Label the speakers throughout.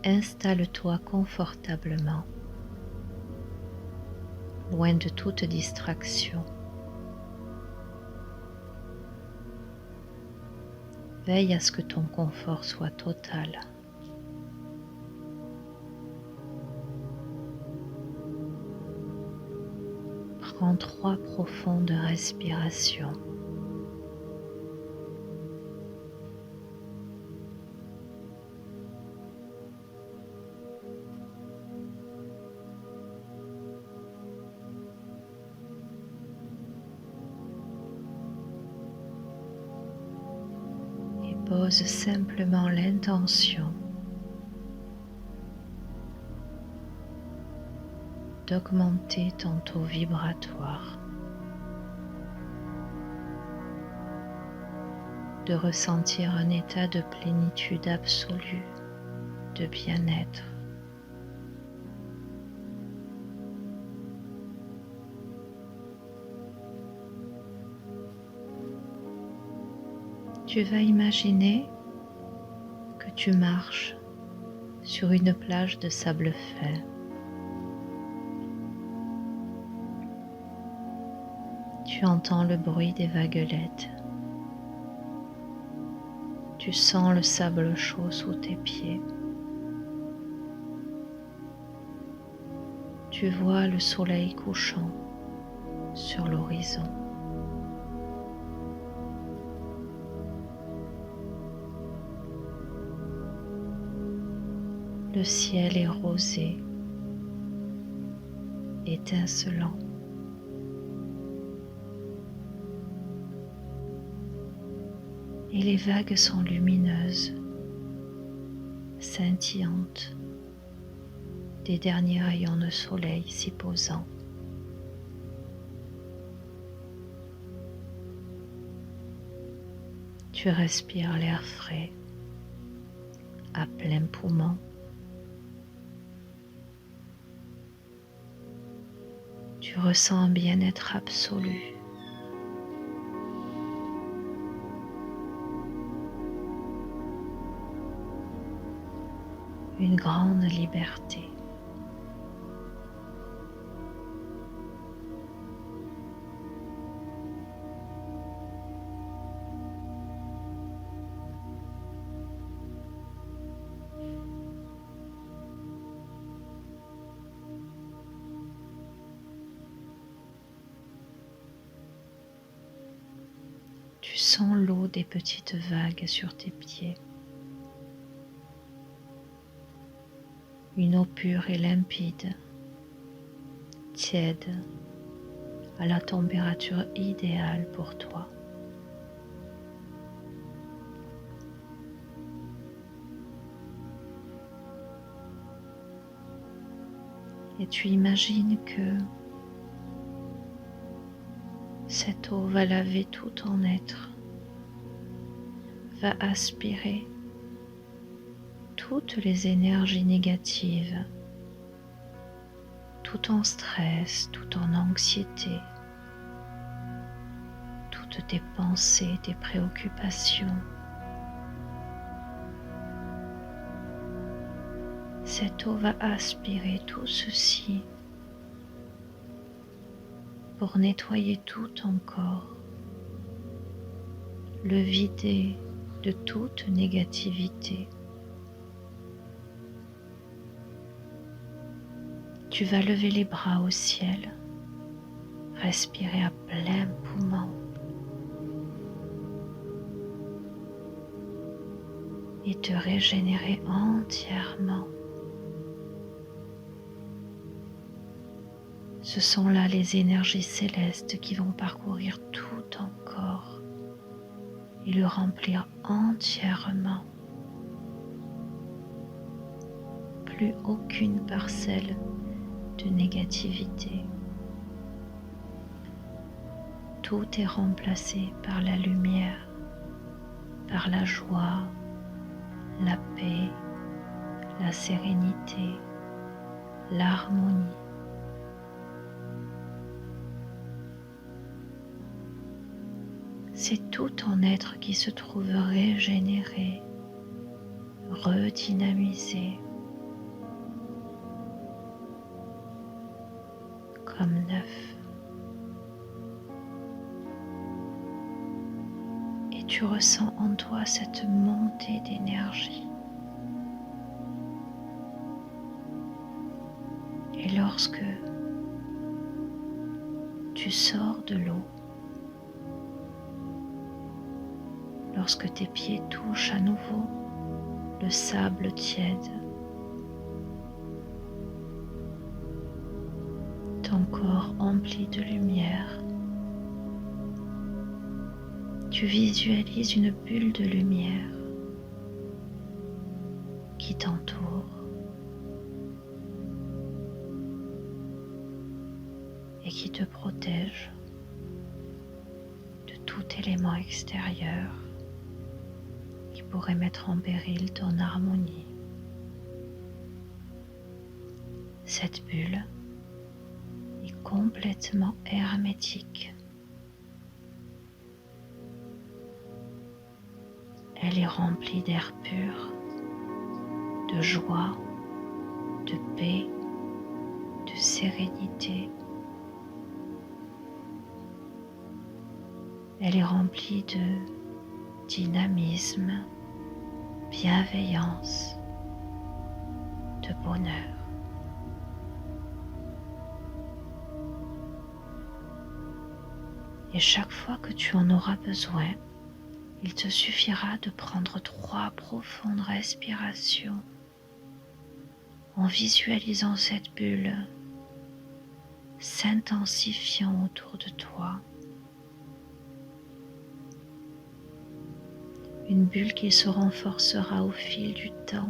Speaker 1: Installe-toi confortablement, loin de toute distraction. Veille à ce que ton confort soit total. Prends 3 profondes respirations. Et pose simplement l'intention d'augmenter ton taux vibratoire, de ressentir un état de plénitude absolue, de bien-être. Tu vas imaginer que tu marches sur une plage de sable fin. Tu entends le bruit des vaguelettes. Tu sens le sable chaud sous tes pieds. Tu vois le soleil couchant sur l'horizon. Le ciel est rosé, étincelant. Et les vagues sont lumineuses, scintillantes, des derniers rayons de soleil s'y posant. Tu respires l'air frais à plein poumon. Tu ressens un bien-être absolu. Une grande liberté. Tu sens l'eau des petites vagues sur tes pieds. Une eau pure et limpide, tiède, à la température idéale pour toi. Et tu imagines que cette eau va laver tout ton être, va aspirer toutes les énergies négatives, tout ton stress, toute ton anxiété, toutes tes pensées, tes préoccupations. Cette eau va aspirer tout ceci pour nettoyer tout ton corps, le vider de toute négativité. Tu vas lever les bras au ciel, respirer à plein poumon et te régénérer entièrement. Ce sont là les énergies célestes qui vont parcourir tout ton corps et le remplir entièrement. Plus aucune parcelle de négativité. Tout est remplacé par la lumière, par la joie, la paix, la sérénité, l'harmonie. C'est tout ton être qui se trouve régénéré, redynamisé. comme neuf. Et tu ressens en toi cette montée d'énergie. Et lorsque tu sors de l'eau, lorsque tes pieds touchent à nouveau le sable tiède, ton corps empli de lumière, tu visualises une bulle de lumière qui t'entoure et qui te protège de tout élément extérieur qui pourrait mettre en péril ton harmonie. Cette bulle est complètement hermétique. Elle est remplie d'air pur, de joie, de paix, de sérénité. Elle est remplie de dynamisme, bienveillance, de bonheur. Et chaque fois que tu en auras besoin, il te suffira de prendre 3 profondes respirations en visualisant cette bulle s'intensifiant autour de toi. Une bulle qui se renforcera au fil du temps,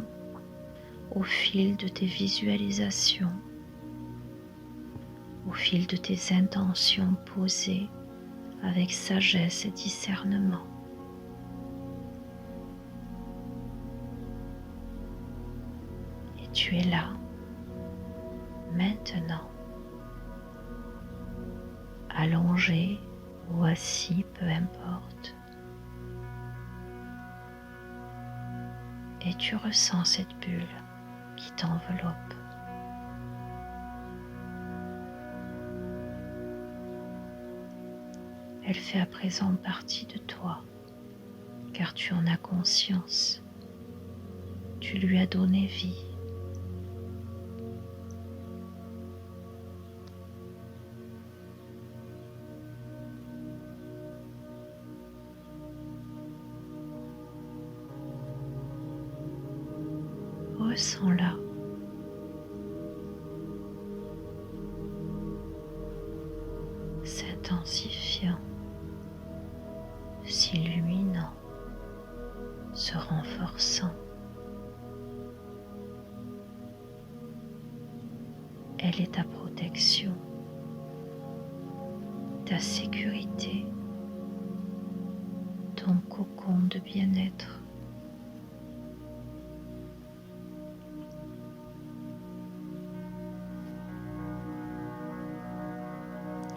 Speaker 1: au fil de tes visualisations, au fil de tes intentions posées avec sagesse et discernement. Et tu es là, maintenant, allongé ou assis, peu importe. Et tu ressens cette bulle qui t'enveloppe. Elle fait à présent partie de toi, car tu en as conscience. Tu lui as donné vie. Ressens-la. S'intensifiant, s'illuminant, se renforçant. Elle est ta protection, ta sécurité, ton cocon de bien-être.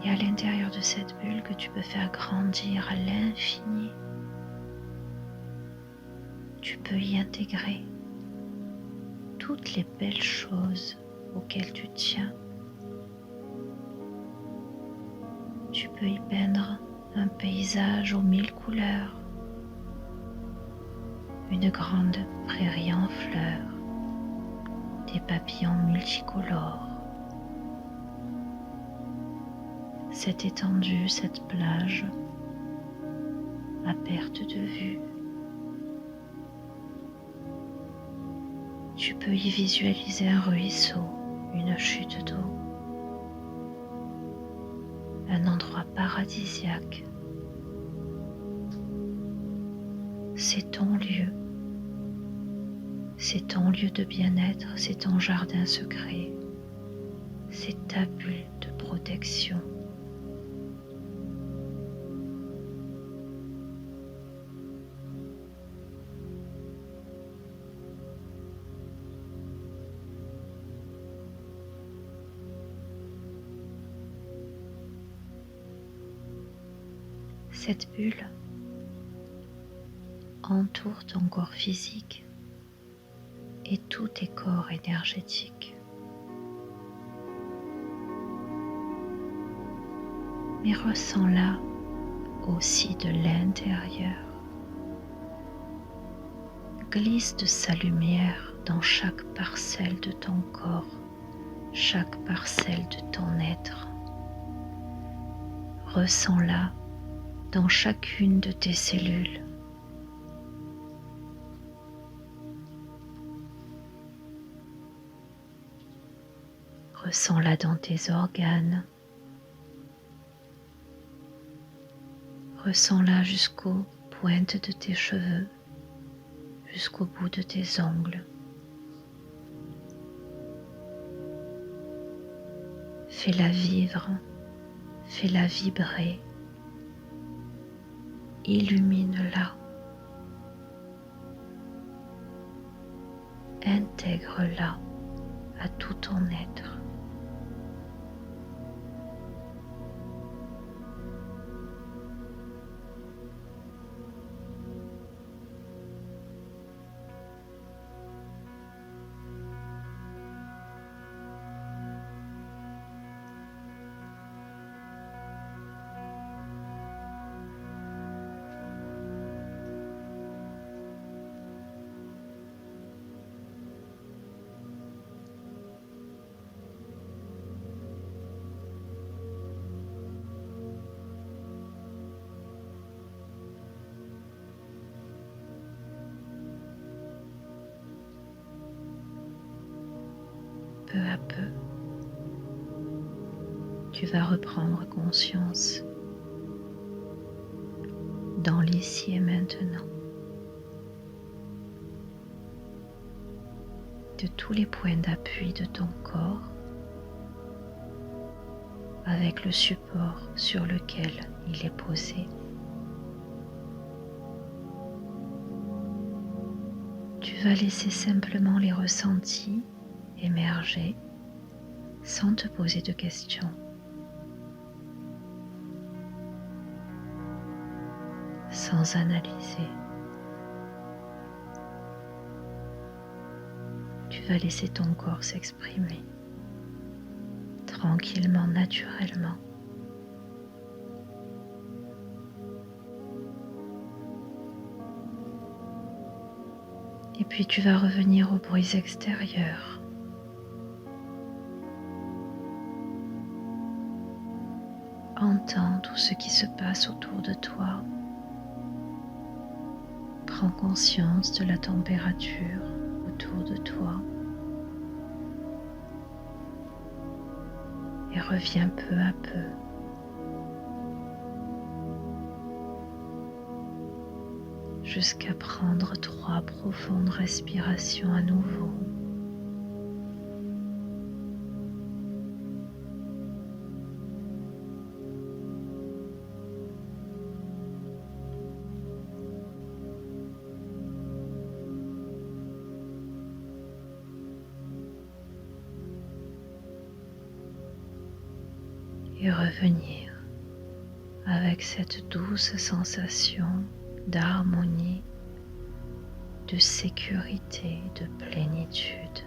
Speaker 1: Et à l'intérieur de cette bulle que tu peux faire grandir à l'infini, tu peux y intégrer toutes les belles choses auxquelles tu tiens. Tu peux y peindre un paysage aux 1000 couleurs, une grande prairie en fleurs, des papillons multicolores. Cette étendue, cette plage, à perte de vue. Tu peux y visualiser un ruisseau, une chute d'eau, un endroit paradisiaque. C'est ton lieu. C'est ton lieu de bien-être, c'est ton jardin secret. C'est ta bulle de protection. Cette bulle entoure ton corps physique et tous tes corps énergétiques. mais ressens-la aussi de l'intérieur. Glisse de sa lumière dans chaque parcelle de ton corps, chaque parcelle de ton être. Ressens-la dans chacune de tes cellules. Ressens-la dans tes organes. Ressens-la jusqu'aux pointes de tes cheveux, jusqu'au bout de tes ongles. Fais-la vivre, fais-la vibrer. Illumine-la. Intègre-la à tout ton être. Peu à peu, tu vas reprendre conscience dans l'ici et maintenant de tous les points d'appui de ton corps avec le support sur lequel il est posé. Tu vas laisser simplement les ressentis émerger sans te poser de questions. Sans analyser. Tu vas laisser ton corps s'exprimer tranquillement, naturellement. Et puis tu vas revenir aux bruits extérieurs. Entends tout ce qui se passe autour de toi. Prends conscience de la température autour de toi. Et reviens peu à peu. Jusqu'à prendre 3 profondes respirations à nouveau. Et revenir avec cette douce sensation d'harmonie, de sécurité, de plénitude.